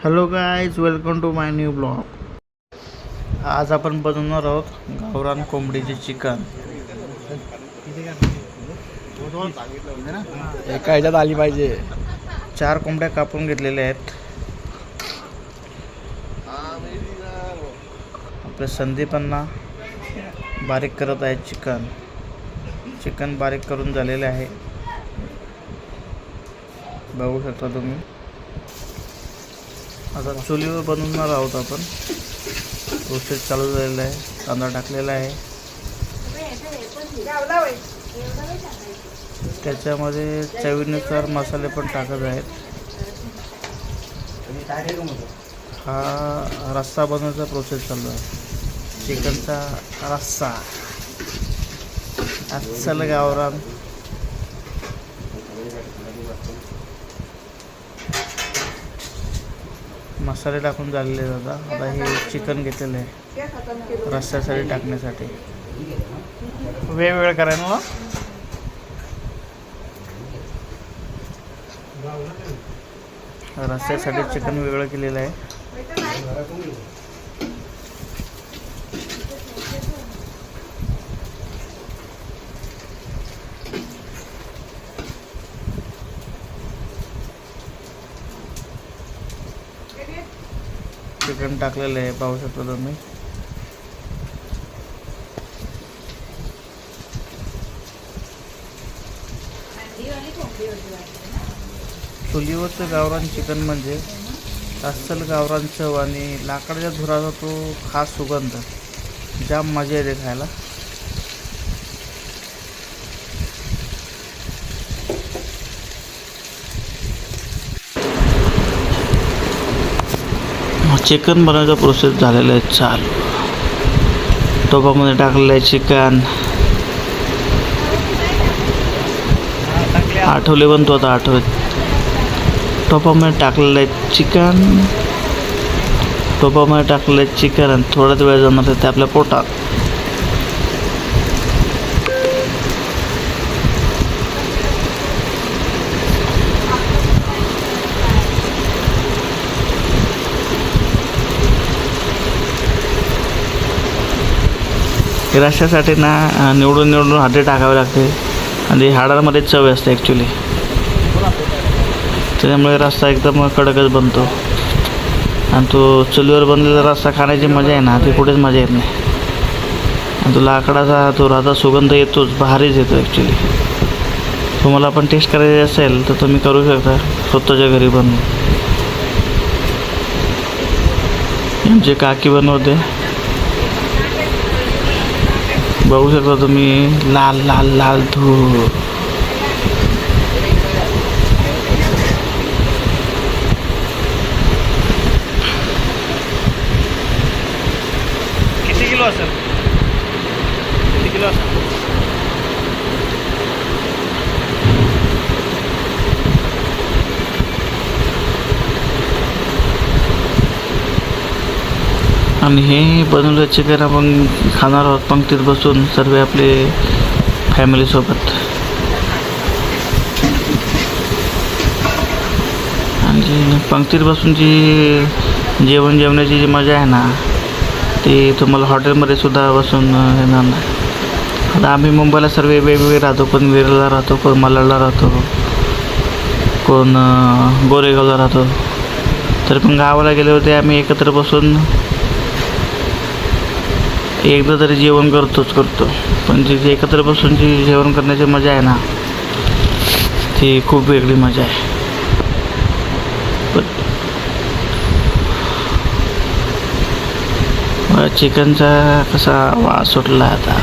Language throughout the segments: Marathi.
Hello guys, welcome to my new blog. आज आपण बनवणार आहोत गावरान कोंबडीचे चिकन. एका ह्याच्यात आली पाहिजे. 4 कोंबड्या कापून घेतलेल्या आहेत. आपले संदीपांना बारीक करत आहे चिकन बारीक करून झालेले आहे. बघू शकता तुम्ही. आता चुलीवर बनवणार आहोत आपण. प्रोसेस चालू झालेला आहे. कांदा टाकलेला आहे. त्याच्यामध्ये चवीनुसार मसाले पण टाकत आहेत. हा रस्सा बनवण्याचा प्रोसेस चालू आहे. चिकनचा रस्सा अस्सल गावरान. मसाले टाकून झालेले दादा. आता हे चिकन घेतलेलं आहे रस्स्यासाठी टाकण्यासाठी. वेगवेगळं करायला ना. रस्स्यासाठी चिकन वेगळं केलेलं आहे. चिकन टाकलेलं आहे, पाहू शकता तुम्ही. चुलीवरचं गावरान चिकन म्हणजे अस्सल गावरान चव आणि लाकडाच्या धुराचा तो खास सुगंध. जाम मजा येते खायला. चिकन बनवायचा प्रोसेस झालेला आहे चालू. टोपामध्ये टाकलेलं आहे चिकन. आठवले बनतो आता आठवत. टोपामध्ये टाकलेलं आहे चिकन आणि थोड्याच वेळ जाणार आहे ते आपल्या पोटात. रश्श्यासाठी ना निवडून हाडे टाकावे लागते आणि हाडांमध्ये चव असते ॲक्च्युली. त्याच्यामुळे रस्सा एकदम कडकच बनतो. आणि तो चुलीवर बनलेला रस्सा खाण्याची मजा आहे ना, ती कुठेच मजा येत नाही. आणि तो लाकडाचा तो राधा सुगंध येतोच, भारीच येतो ॲक्च्युली. तुम्हाला पण टेस्ट करायची असेल तर तुम्ही करू शकता स्वतःच्या घरी बनवून. आमची काकी बनवते, बघू शकता तुम्ही. लाल लाल लाल धूर. किती किलो असेल? आणि हे बनवलं चिकन आपण खाणार आहोत पंक्तीत बसून सर्व आपले फॅमिलीसोबत. आणि पंक्तीत बसून जी जेवणाची जी मजा आहे ना, ती तुम्हाला हॉटेलमध्ये सुद्धा बसून येणार नाही. आता आम्ही मुंबईला सर्व वेगवेगळे राहतो. कोण वेरला राहतो, कोण मलाडला राहतो, कोण गोरेगावला राहतो. तरी पण गावाला गेले होते आम्ही एकत्र बसून एकदा तरी जेवण करतो. पण जी एकत्र बसून जी जेवण करण्याची मजा आहे ना, ती खूप वेगळी मजा आहे. चिकनचा कसा वास सुटला आता.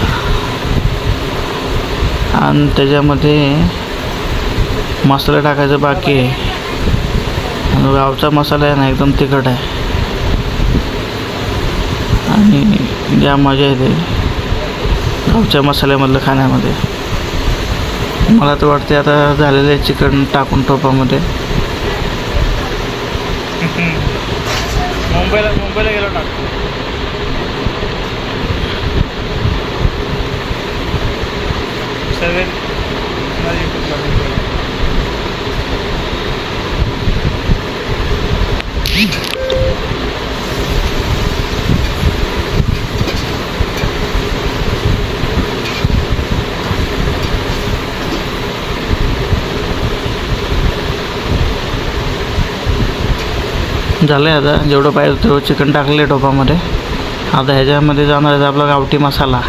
आणि त्याच्यामध्ये मसाला टाकायचं बाकी आहे. आणि गावचा मसाला आहे ना, एकदम तिखट आहे आणि ज्या मजा येते गावच्या मसाल्यामधलं खाण्यामध्ये. मला तर वाटते आता झालेलं आहे चिकन टाकून टोपामध्ये. मुंबईला गेलो टाकतो. झालं आहे. आता जेवढं पाहिजे तेवढं चिकन टाकले टोपामध्ये. आता ह्याच्यामध्ये जाणार आहे आपला गावठी मसाला.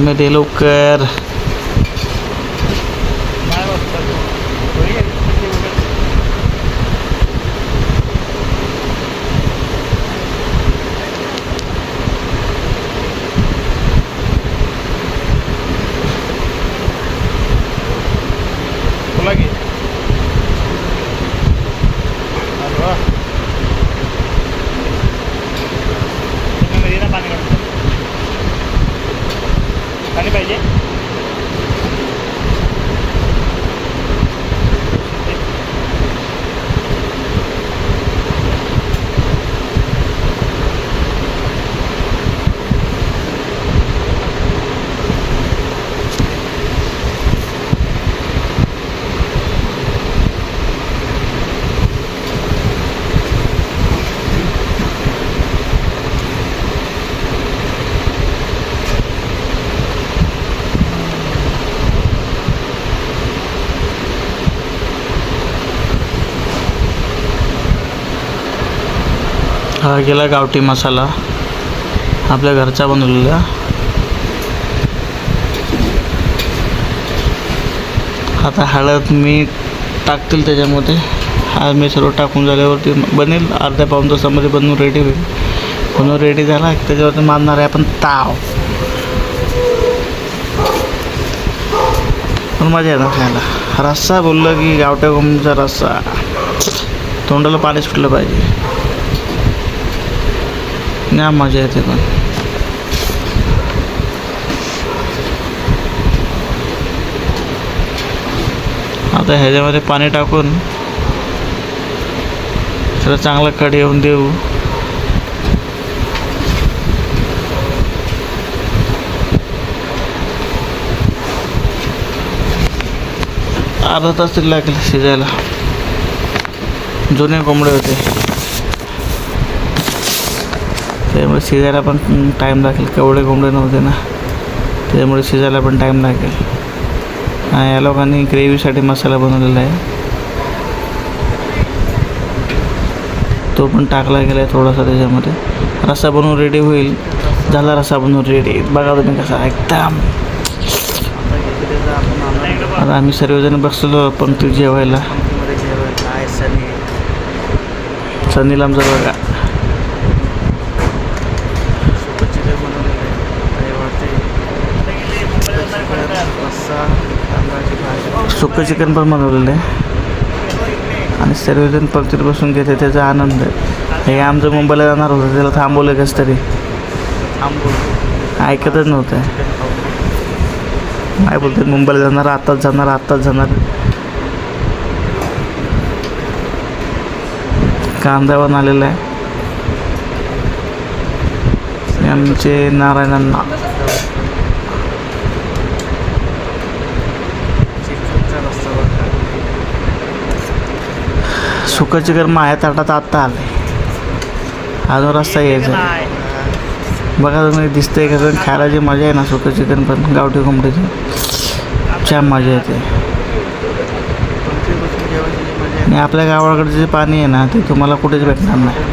मध्ये लवकर पाणी पाहिजे. हा गेला गावठी मसाला आपल्या घरचा बनवलेला. आता हळद मीठ टाकतील त्याच्यामध्ये. हा मी सर्व टाकून झाल्यावरती बनेल. अर्ध्या पाऊण तासामध्ये बनवून रेडी होईल. बनवून रेडी झाला की त्याच्यावरती मारणार आहे आपण ताव. पण मजा येणार खायला. रस्सा बोललं की गावठ्या कोंबडीचा रस्सा तोंडाला पाणी सुटलं पाहिजे. ना मजा येते. पण आता ह्याच्यामध्ये पाणी टाकून त्याला चांगला कढी येऊन देऊ. अर्धा तास तरी लागेल शिजायला. जुने कोंबडे होते त्यामुळे शिजायला पण टाईम लागेल. केवढे कोंबडे नव्हते ना त्यामुळे शिजायला पण टाईम लागेल. या लोकांनी ग्रेव्हीसाठी मसाला बनवलेला आहे. तो पण टाकला गेला आहे थोडासा त्याच्यामध्ये. रस्सा बनवून रेडी होईल. झाला रस्सा बनवून रेडी. बघा तुम्ही कसा एकदम. आता आम्ही सर्वजण बसलेलो पंक्तीत जेवायला. सनील आमचा बघा सुकं चिकन पण बनवलेलं आहे आणि सर्वजण पंक्तीत बसून घेते. त्याचा आनंद आहे. हे आमचं मुंबईला जाणार होतं त्याला थांबवलं कसं तरी. ऐकतच नव्हतं. काय बोलतात मुंबईला जाणार आत्ताच जाणार आत्ताच जाणार. कांदावर आलेला आहे आमचे नारायणांना. सुकं चिकन माझ्या ताटात आत्ता आलं. अजून रस्ता यायचा. बघा तुम्ही दिसतंय का खायला जी मजा आहे ना सुकं चिकन पण गावठी कोंबडीची छान मजा येते. आणि आपल्या गावाकडे जे पाणी आहे ना ते तुम्हाला कुठेच भेटणार नाही.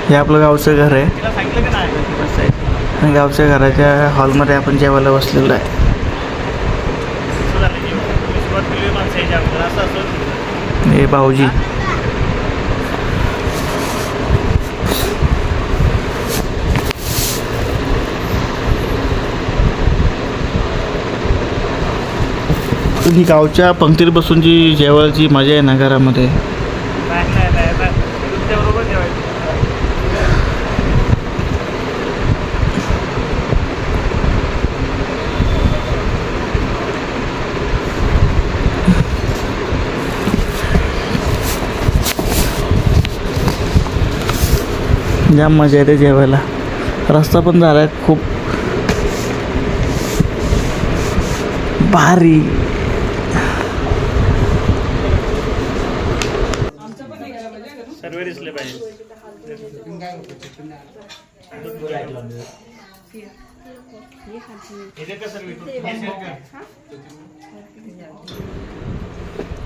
हे आपलं गावचं घर आहे आणि गावच्या घराच्या हॉलमध्ये आपण जेवायला बसलेलो आहे. हे भाऊजी तुम्ही गावच्या पंक्तीत बसून जी जेवायची मजा आहे ना घरामध्ये. जाम मजा येते जेवायला. रस्ता पण झाला आहे खूप भारी. सर्व दिसले पाहिजे.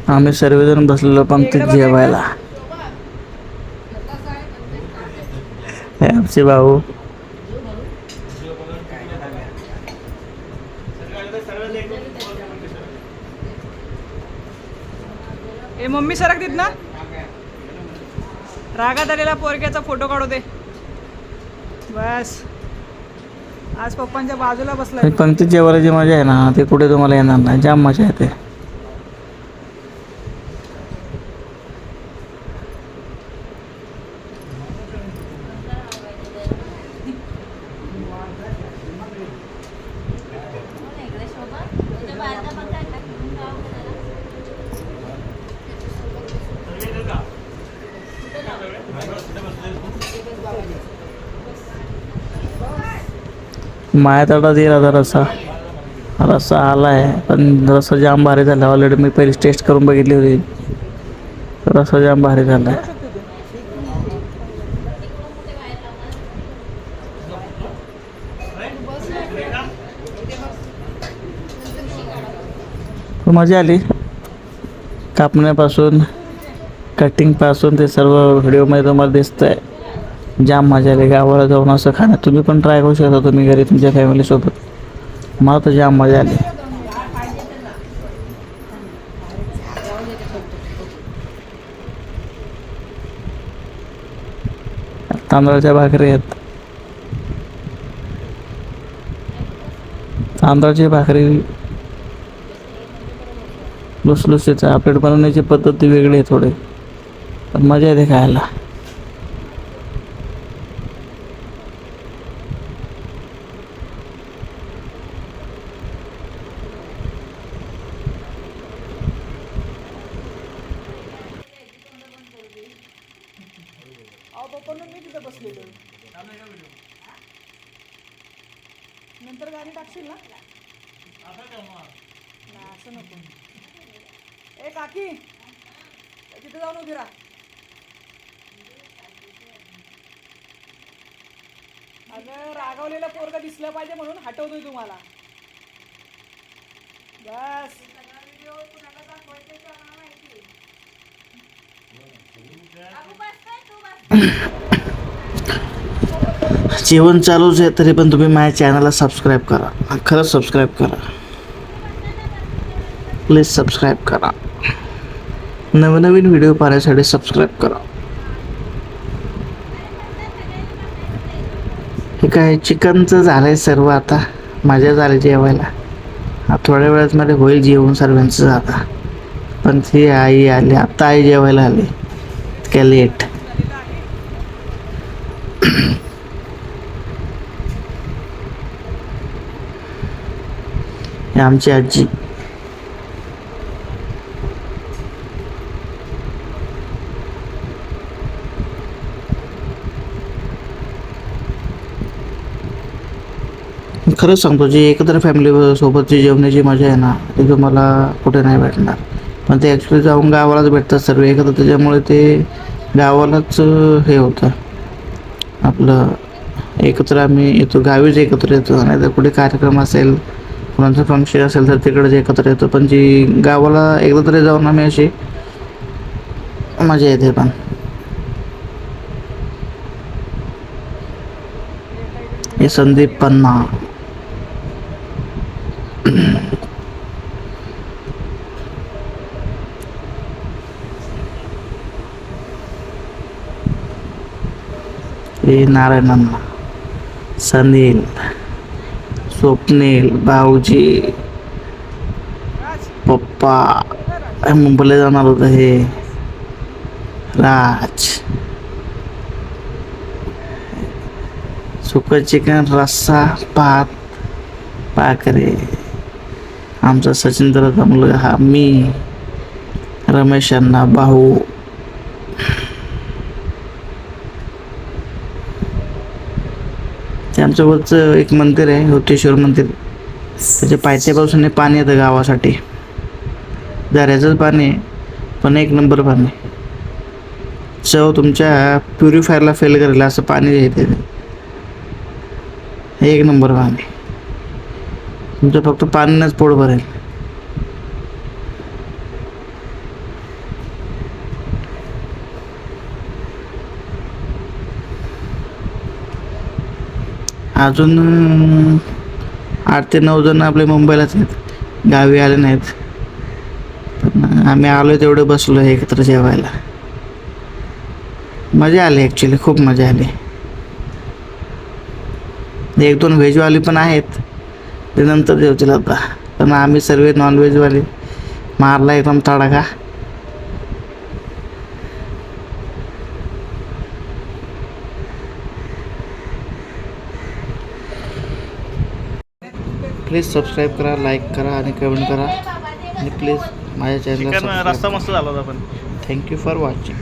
आम्ही सर्वजण बसलेलो पंक्तीत जेवायला. हे आमचे भाऊ. ए मम्मी सरक देत ना. रागात आलेला पोरग्याचा फोटो काढू दे. बस आज पप्पांच्या बाजूला बसला. पंक्तीत जेवायला जी मजा आहे ना ते कुठे तुम्हाला येणार नाही. जाम मजा येते. माया तटात येईल आता रस्सा आला आहे. पण रस्सा जाम भारी झाला. ऑलरेडी मी पहिली टेस्ट करून बघितली होती. रस्सा जाम भारी झाला आहे. मजा आली. कापण्यापासून कटिंगपासून ते सर्व व्हिडिओमध्ये तुम्हाला दिसतं आहे. जाम मजा आली. गावाला जाऊन असं खाणं तुम्ही पण ट्राय करू शकता तुम्ही घरी तुमच्या फॅमिलीसोबत. मला तर जाम मजा आली. तांदळाच्या भाकरी आहेत. तांदळाची भाकरी लुसलुसीचं. आपल्याला बनवण्याची पद्धत वेगळी आहे थोडी, पण मजा येते खायला. नंतर गाडी टाकशील ना. असं नको. ए काकी तिथे जाऊन उभी राहा. अगं रागावलेला पोरगा दिसलं पाहिजे म्हणून हटवतोय तुम्हाला. बस जेवण चालूच आहे तरी पण तुम्ही माझ्या चॅनलला सबस्क्राईब करा. खरंच सबस्क्राईब करा. प्लीज सबस्क्राईब करा. नवनवीन व्हिडिओ पाहण्यासाठी सबस्क्राईब करा. हे काय चिकनचं झालं आहे सर्व. आता मजा झाली जेवायला. थोड्या वेळात मध्ये होईल जेवण सर्वांचं आता. पण ती आई आली आता. आई जेवायला आली. इतक्या लेट. आमची आजी. खरंच सांगतो जी एकत्र फॅमिली सोबतची जेवणाची मजा आहे ना ती तुम्हाला कुठे नाही भेटणार. पण ते ॲक्च्युली जाऊन गावालाच भेटतात सर्व एकत्र. त्याच्यामुळे ते गावालाच हे होतं आपलं. एकत्र आम्ही येतो गावीच एकत्र येतो. नाही तर कुठे कार्यक्रम असेल कोणाचं फंक्शन असेल तर तिकडेच एकत्र येतो. पण जी गावाला एकदा तरी जाऊन आम्ही अशी मजा येते. पण हे संदीप पन्ना. हे नारायणअण्णा, सनील, स्वप्नील, भाऊजी, पप्पा मुंबईला जाणार होतं. हे राज. सुकं चिकन, रस्सा, भात, भाकरी. आमचा सचिन दादाचा मुलगा हा, मी, रमेश अण्णा, भाऊ. ते आमच्यावरचं एक मंदिर आहे होतेश्वर मंदिर. त्याच्या पायथ्यापासून पाणी येतं गावासाठी. झऱ्याचंच पाणी आहे, पण एक नंबर पाणी. चव तुमच्या प्युरिफायरला फेल करेल असं पाणी आहे ते. एक नंबर पाणी. तुमचं फक्त पाण्यानंच पोट भरेल. अजून 8 ते 9 जण आपले मुंबईलाच आहेत, गावी आले नाहीत. पण आम्ही आलो तेवढं बसलो एकत्र जेवायला. मजा आली, ॲक्च्युली खूप मजा आली. 1-2 व्हेजवाली पण आहेत, ते नंतर जेवतील आता. पण आम्ही सर्व नॉनव्हेजवाले मारला एकदम तडाखा. प्लीज सबस्क्राईब करा, लाईक करा आणि कमेंट करा. आणि प्लीज माझ्या चॅनलला चिकन रस्ता सबस्क्राईब मस्त झाला होता पण. करा. Thank you for watching.